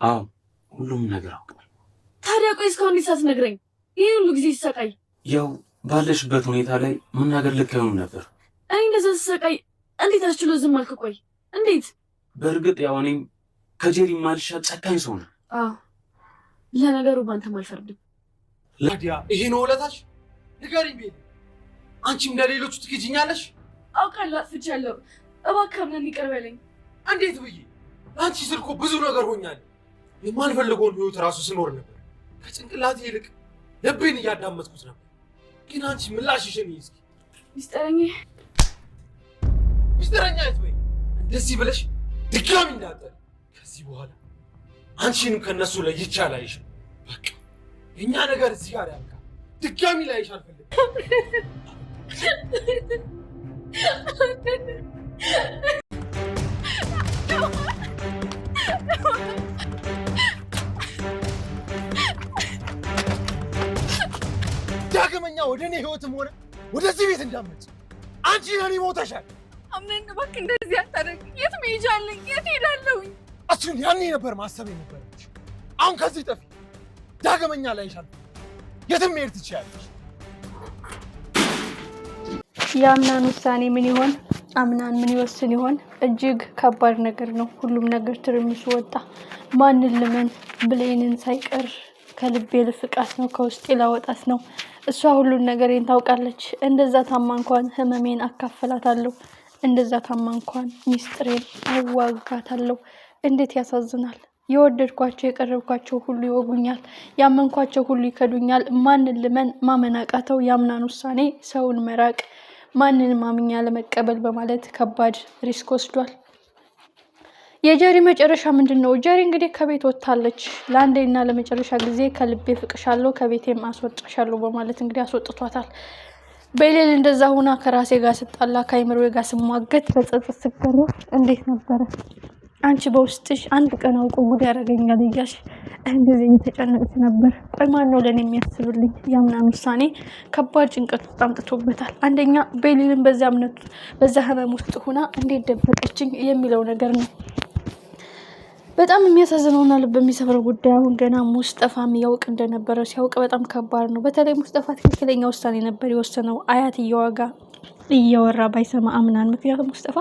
አዎ ሁሉም ነገር አውቃለሁ። ታዲያ ቆይ እስካሁን ሳትነግረኝ ይሄ ሁሉ ጊዜ ሲሰቃይ? ያው ባለሽበት ሁኔታ ላይ መናገር ልክ አይሆንም ነበር። እኔ እንደዛ ሲሰቃይ እንዴት አስችሎ ዝም አልክ? ቆይ እንዴት? በእርግጥ ያው እኔም ከጄሪ ማልሻ ጨካኝ ሰው ነው። አዎ ለነገሩ ባንተም አልፈርድም። ታዲያ ይሄ ነው ውለታሽ? ንገሪኝ ቤት። አንቺም እንደሌሎቹ ትክጂኛለሽ? አውቃለሁ አጥፍቻለሁ። እባክህ አምነን ይቅር በለኝ። እንዴት ብዬ? አንቺ ስል እኮ ብዙ ነገር ሆኛል። የማልፈልገውን ህይወት ራሱ ስኖር ነበር። ከጭንቅላቴ ይልቅ ልቤን እያዳመጥኩት ነበር። ግን አንቺ ምላሽሽን እስኪ። ሚስጥረኛ የት ወይ? እንደዚህ ብለሽ ድጋሚ እንዳጠር። ከዚህ በኋላ አንቺንም ከነሱ ለይቼ አላይሽም። በቃ የእኛ ነገር እዚህ ጋር ያልቃል። ድጋሚ ላይሽ አልፈልግም። ዳግመኛ ወደ እኔ ህይወትም ሆነ ወደዚህ ቤት እንዳመጭ አንቺ ለኔ ሞተሻል። አምነን እባክህ እንደዚህ አታደርግ። የት መሄጃ አለኝ? የት ሄዳለሁኝ? እሱን ያኔ ነበር ማሰብ የነበረብሽ። አሁን ከዚህ ጠፊ። ዳግመኛ ላይሽ አልፈልግም። የትም መሄድ ትችያለሽ። የአምናን ውሳኔ ምን ይሆን? አምናን ምን ይወስን ይሆን? እጅግ ከባድ ነገር ነው። ሁሉም ነገር ትርምሱ ወጣ። ማንን ልመን? ብሌንን ሳይቀር ከልቤ ልፍቃት ነው፣ ከውስጤ ላወጣት ነው። እሷ ሁሉን ነገሬን ታውቃለች። እንደዛ ታማ እንኳን ህመሜን አካፈላታለሁ። እንደዛ ታማ እንኳን ሚስጥሬን አዋጋታለሁ። እንዴት ያሳዝናል። የወደድኳቸው የቀረብኳቸው ሁሉ ይወጉኛል፣ ያመንኳቸው ሁሉ ይከዱኛል። ማንን ልመን? ማመን አቃተው። የአምናን ውሳኔ ሰውን መራቅ፣ ማንንም አምኛ ለመቀበል በማለት ከባድ ሪስክ ወስዷል። የጀሪ መጨረሻ ምንድን ነው? ጀሪ እንግዲህ ከቤት ወጥታለች። ለአንዴና ለመጨረሻ ጊዜ ከልቤ ፍቅሻለሁ፣ ከቤቴም አስወጣሻለሁ በማለት እንግዲህ አስወጥቷታል። በሌል እንደዛ ሆና ከራሴ ጋር ስጣላ ከአይምሮዬ ጋር ስሟገት በጸጸት ስገረ እንዴት ነበረ አንቺ በውስጥሽ አንድ ቀን አውቆ ጉድ ያደርገኛል እያልሽ እንደዚህ እየተጨነቅሽ ነበር። ቆይ ማን ነው ለኔ የሚያስብልኝ? የአምናን ውሳኔ ከባድ ጭንቀት ውስጥ አምጥቶበታል። አንደኛ በሌልን በዛ ህመም ውስጥ ሆና እንዴት ደበቀችኝ የሚለው ነገር ነው። በጣም የሚያሳዝነውና ልብ የሚሰብረው ጉዳይ አሁን ገና ሙስጠፋም ያውቅ እንደነበረ ሲያውቅ በጣም ከባድ ነው። በተለይ ሙስጠፋ ትክክለኛ ውሳኔ ነበር የወሰነው አያትየዋ ጋር እያወራ ባይሰማ አምናን። ምክንያቱም ሙስጠፋ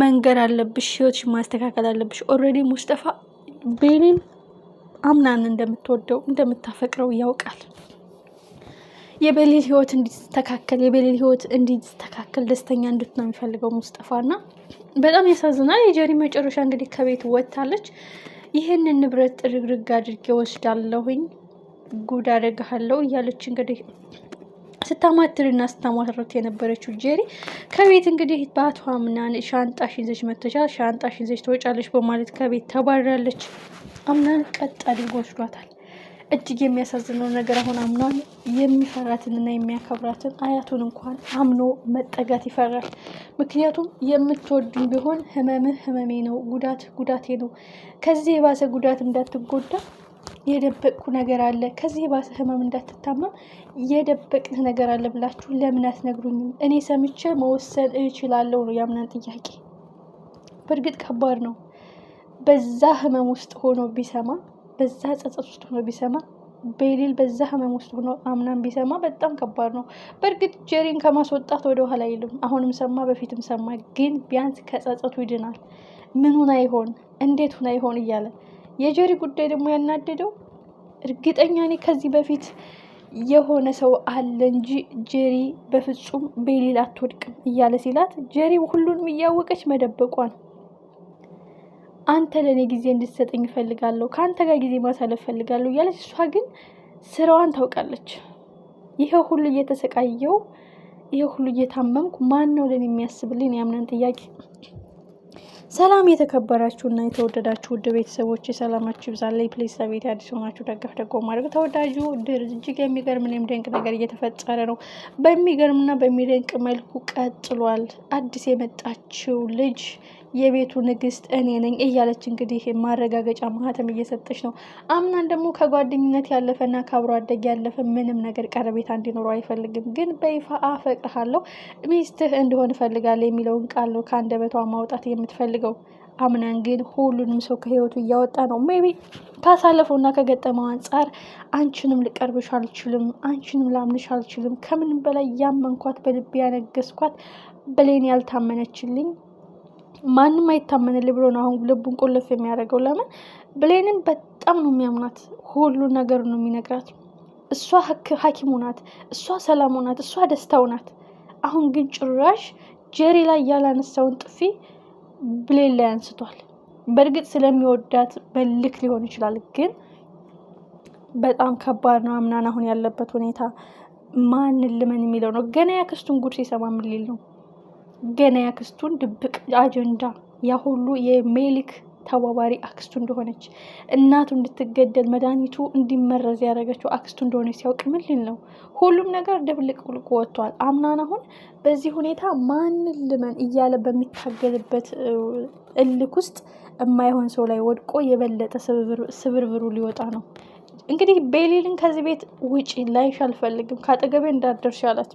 መንገር አለብሽ፣ ህይወትሽ ማስተካከል አለብሽ። ኦልሬዲ ሙስጠፋ ቤሊን አምናን እንደምትወደው እንደምታፈቅረው ያውቃል። የቤሊል ህይወት እንዲስተካከል ደስተኛ እንድትሆን ነው የሚፈልገው ሙስጠፋና በጣም ያሳዝናል። የጀሪ መጨረሻ እንግዲህ ከቤት ወጥታለች። ይህንን ንብረት ጥርግርግ አድርጌ ወስዳለሁኝ፣ ጉድ አደርግሃለሁ እያለች እንግዲህ ስታማትርና ስታማትረት የነበረችው ጀሪ ከቤት እንግዲህ በአቶ አምናን ሻንጣሽን ይዘሽ መተሻል፣ ሻንጣሽን ይዘሽ ትወጫለሽ በማለት ከቤት ተባራለች። አምናን ቀጥ አድርጎ ወስዷታል። እጅግ የሚያሳዝነው ነገር አሁን አምኗን የሚፈራትንና የሚያከብራትን አያቱን እንኳን አምኖ መጠጋት ይፈራል። ምክንያቱም የምትወዱኝ ቢሆን ህመሜ ነው፣ ጉዳቴ ነው። ከዚህ የባሰ ጉዳት እንዳትጎዳ የደበቅኩ ነገር አለ፣ ከዚህ የባሰ ህመም እንዳትታመም የደበቅን ነገር አለ ብላችሁ ለምን አትነግሩኝም? እኔ ሰምቼ መወሰን እችላለሁ ነው የአምናን ጥያቄ። በእርግጥ ከባድ ነው። በዛ ህመም ውስጥ ሆኖ ቢሰማ፣ በዛ ጸጸት ውስጥ ሆኖ ቢሰማ፣ ቤሊል በዛ ህመም ውስጥ ሆኖ አምናን ቢሰማ በጣም ከባድ ነው። በእርግጥ ጀሪን ከማስወጣት ወደ ኋላ አይልም። አሁንም ሰማ፣ በፊትም ሰማ። ግን ቢያንስ ከጸጸቱ ይድናል። ምን ሆና ይሆን? እንዴት ሆና ይሆን እያለ የጀሪ ጉዳይ ደግሞ ያናደደው እርግጠኛ ነኝ ከዚህ በፊት የሆነ ሰው አለ እንጂ ጀሪ በፍጹም ቤሊል አትወድቅም እያለ ሲላት ጀሪ ሁሉንም እያወቀች መደበቋ ነው። አንተ ለኔ ጊዜ እንድትሰጠኝ እፈልጋለሁ፣ ከአንተ ጋር ጊዜ ማሳለፍ እፈልጋለሁ እያለች እሷ ግን ስራዋን ታውቃለች። ይሄ ሁሉ እየተሰቃየው፣ ይሄ ሁሉ እየታመምኩ ማን ነው ለኔ የሚያስብልኝ? ያምናን ጥያቄ። ሰላም የተከበራችሁና የተወደዳችሁ ውድ ቤተሰቦች ሰላማችሁ ይብዛልኝ። ፕሊዝ ለቤት አዲስ ሆናችሁ ደገፍ ማድረግ ተወዳጁ እጅግ የሚገርምና የሚደንቅ ነገር እየተፈጠረ ነው። በሚገርምና በሚደንቅ መልኩ ቀጥሏል። አዲስ የመጣችው ልጅ የቤቱ ንግስት እኔ ነኝ እያለች እንግዲህ ማረጋገጫ ማህተም እየሰጠች ነው። አምናን ደግሞ ከጓደኝነት ያለፈና ከአብሮ አደግ ያለፈ ምንም ነገር ቀረቤታ እንዲኖረው አይፈልግም። ግን በይፋ አፈቅርሃለሁ፣ ሚስትህ እንደሆን እፈልጋለሁ የሚለውን ቃል ነው ከአንደበቷ ማውጣት የምትፈልገው። አምናን ግን ሁሉንም ሰው ከህይወቱ እያወጣ ነው። ሜቢ ካሳለፈውና ከገጠመው አንጻር አንቺንም ልቀርብሽ አልችልም፣ አንቺንም ላምንሽ አልችልም። ከምንም በላይ ያመንኳት በልቤ ያነገስኳት ብሌን ያልታመነችልኝ ማንም አይታመንልኝ ብሎ ነው አሁን ልቡን ቁልፍ የሚያደርገው። ለምን ብሌንን በጣም ነው የሚያምናት፣ ሁሉ ነገር ነው የሚነግራት። እሷ ሐኪሙ ናት፣ እሷ ሰላሙ ናት፣ እሷ ደስታው ናት። አሁን ግን ጭራሽ ጀሪ ላይ ያላነሳውን ጥፊ ብሌን ላይ አንስቷል። በእርግጥ ስለሚወዳት በልክ ሊሆን ይችላል፣ ግን በጣም ከባድ ነው። አምናን አሁን ያለበት ሁኔታ ማንን ልመን የሚለው ነው። ገና ያክስቱን ጉድ ሲሰማ ምን ሊል ነው? ገና ያክስቱን ድብቅ አጀንዳ ያ ሁሉ የሜሊክ ተባባሪ አክስቱ እንደሆነች፣ እናቱ እንድትገደል መድኃኒቱ እንዲመረዝ ያደረገችው አክስቱ እንደሆነች ሲያውቅ ምን ሊል ነው? ሁሉም ነገር ድብልቅ ብልቅ ወጥቷል። አምናን አሁን በዚህ ሁኔታ ማንን ልመን እያለ በሚታገልበት እልክ ውስጥ የማይሆን ሰው ላይ ወድቆ የበለጠ ስብርብሩ ሊወጣ ነው። እንግዲህ ቤሊልን ከዚህ ቤት ውጪ ላይሽ አልፈልግም፣ ከአጠገቤ እንዳትደርሺ አላት።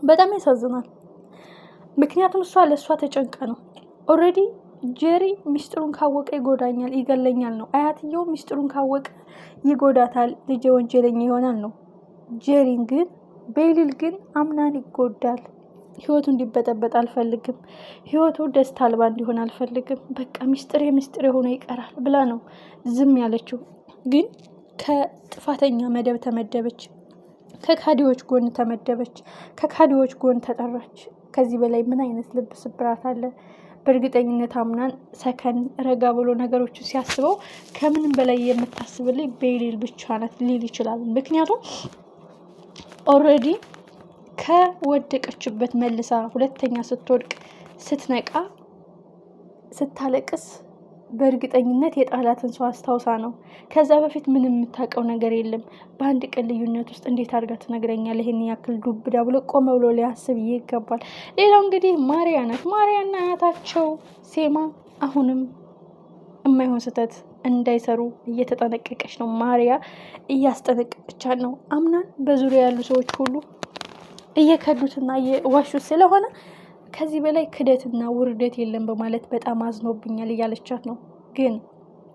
በጣም ያሳዝናል። ምክንያቱም እሷ ለእሷ ተጨንቃ ነው። ኦልሬዲ ጄሪ ሚስጥሩን ካወቀ ይጎዳኛል፣ ይገለኛል ነው። አያትየው ሚስጥሩን ካወቀ ይጎዳታል፣ ልጄ ወንጀለኛ ይሆናል ነው። ጄሪን ግን ቤሊል ግን አምናን ይጎዳል፣ ህይወቱ እንዲበጠበጥ አልፈልግም፣ ህይወቱ ደስታ አልባ እንዲሆን አልፈልግም፣ በቃ ሚስጥር የሆነ ይቀራል ብላ ነው ዝም ያለችው። ግን ከጥፋተኛ መደብ ተመደበች፣ ከካዲዎች ጎን ተመደበች፣ ከካዲዎች ጎን ተጠራች። ከዚህ በላይ ምን አይነት ልብ ስብራት አለ? በእርግጠኝነት አምናን ሰከን ረጋ ብሎ ነገሮቹ ሲያስበው ከምንም በላይ የምታስብልኝ ቤሊል ብቻ ናት ሊል ይችላል። ምክንያቱም ኦልሬዲ ከወደቀችበት መልሳ ሁለተኛ ስትወድቅ ስትነቃ ስታለቅስ በእርግጠኝነት የጣላትን ሰው አስታውሳ ነው። ከዛ በፊት ምንም የምታውቀው ነገር የለም። በአንድ ቀን ልዩነት ውስጥ እንዴት አድርጋ ትነግረኛለህ? ይሄን ያክል ዱብዳ ብሎ ቆመ ብሎ ሊያስብ ይገባል። ሌላው እንግዲህ ማሪያ ናት። ማሪያና አያታቸው ሴማ አሁንም የማይሆን ስህተት እንዳይሰሩ እየተጠነቀቀች ነው። ማሪያ እያስጠነቀቀቻት ነው። አምናን በዙሪያ ያሉ ሰዎች ሁሉ እየከዱትና እየዋሹት ስለሆነ ከዚህ በላይ ክደትና ውርደት የለም በማለት በጣም አዝኖብኛል እያለቻት ነው። ግን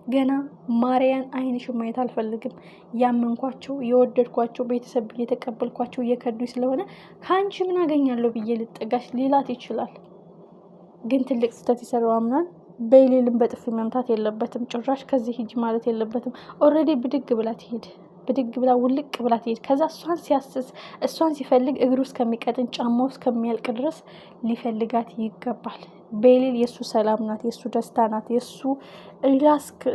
ገና ማሪያን አይንሽ ማየት አልፈልግም፣ ያመንኳቸው የወደድኳቸው ቤተሰብ እየተቀበልኳቸው እየከዱኝ ስለሆነ ከአንቺ ምን አገኛለሁ ብዬ ልጠጋሽ ሊላት ይችላል። ግን ትልቅ ስህተት የሰራው አምናን ቤሊልን በጥፊ መምታት የለበትም። ጭራሽ ከዚህ ሂጅ ማለት የለበትም። ኦልሬዲ ብድግ ብላ ትሄድ፣ ብድግ ብላ ውልቅ ብላ ትሄድ። ከዛ እሷን ሲያስስ እሷን ሲፈልግ እግሩ እስከሚቀጥን ጫማው እስከሚያልቅ ድረስ ሊፈልጋት ይገባል። ቤሊል የእሱ ሰላም ናት፣ የእሱ ደስታ ናት፣ የእሱ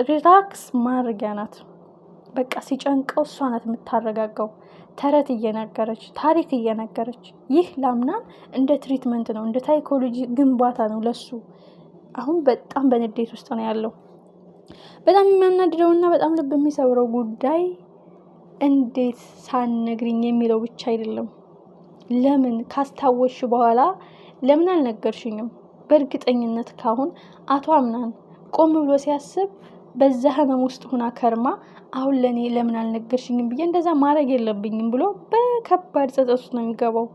ሪላክስ ማድረጊያ ናት። በቃ ሲጨንቀው እሷ ናት የምታረጋጋው። ተረት እየነገረች ታሪክ እየነገረች። ይህ ለአምናን እንደ ትሪትመንት ነው፣ እንደ ሳይኮሎጂ ግንባታ ነው ለሱ። አሁን በጣም በንዴት ውስጥ ነው ያለው። በጣም የሚያናድደውና በጣም ልብ የሚሰብረው ጉዳይ እንዴት ሳትነግሪኝ የሚለው ብቻ አይደለም። ለምን ካስታወሽ በኋላ ለምን አልነገርሽኝም? በእርግጠኝነት ካሁን አቶ አምናን ቆም ብሎ ሲያስብ በዛ ህመም ውስጥ ሁና ከርማ አሁን ለኔ ለምን አልነገርሽኝም ብዬ እንደዛ ማድረግ የለብኝም ብሎ በከባድ ጸጸት ውስጥ ነው የሚገባው።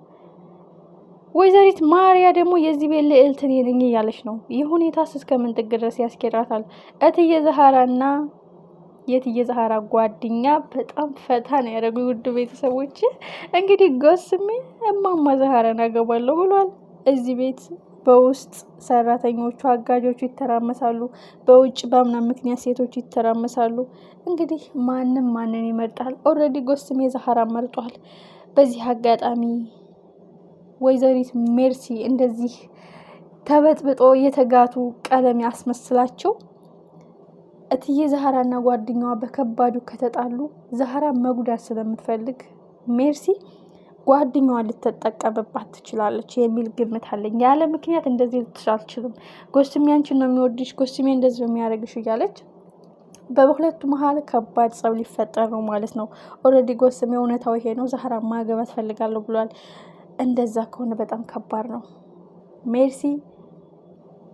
ወይዘሪት ማሪያ ደግሞ የዚህ ቤት ልዕልት እኔ ነኝ እያለች ነው። ይህ ሁኔታስ እስከምን ጥግ ድረስ ያስኬዳታል? እትዬ ዛህራና የእትዬ ዛህራ ጓደኛ በጣም ፈታ ነው ያደረጉ። ውድ ቤተሰቦች እንግዲህ ጎስሜ እማማ ዛህራን አገባለሁ ብሏል። እዚህ ቤት በውስጥ ሰራተኞቹ አጋጆቹ ይተራመሳሉ፣ በውጭ በአምናን ምክንያት ሴቶች ይተራመሳሉ። እንግዲህ ማንም ማንን ይመርጣል? ኦልሬዲ ጎስሜ ዛህራን መርጧል። በዚህ አጋጣሚ ወይዘሪት ሜርሲ እንደዚህ ተበጥብጦ የተጋቱ ቀለም ያስመስላቸው። እትዬ ዛህራና ጓደኛዋ በከባዱ ከተጣሉ ዛህራ መጉዳት ስለምትፈልግ ሜርሲ ጓደኛዋን ልትጠቀምባት ትችላለች የሚል ግምት አለኝ። ያለ ምክንያት እንደዚህ ልትሽ አልችልም፣ ጎስሜ አንቺን ነው የሚወድሽ፣ ጎስሜ እንደዚህ ነው የሚያደርግሽ እያለች በሁለቱ መሀል ከባድ ጸብ ሊፈጠር ነው ማለት ነው። ኦልሬዲ ጎስሜ እውነታው ይሄ ነው፣ ዛህራ ማገባት ፈልጋለሁ ብሏል። እንደዛ ከሆነ በጣም ከባድ ነው። ሜርሲ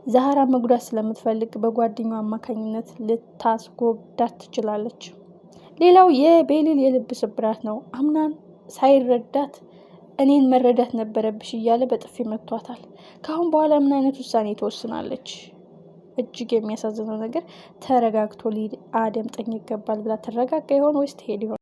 ዛህራ መጉዳት ስለምትፈልግ በጓደኛው አማካኝነት ልታስጎዳት ትችላለች። ሌላው የቤሊል የልብ ስብራት ነው። አምናን ሳይረዳት እኔን መረዳት ነበረብሽ እያለ በጥፊ መቷታል። ከአሁን በኋላ ምን አይነት ውሳኔ ትወስናለች? እጅግ የሚያሳዝነው ነገር ተረጋግቶ አደምጠኝ ይገባል ብላ ተረጋጋ ይሆን ወይስ ትሄድ ይሆን?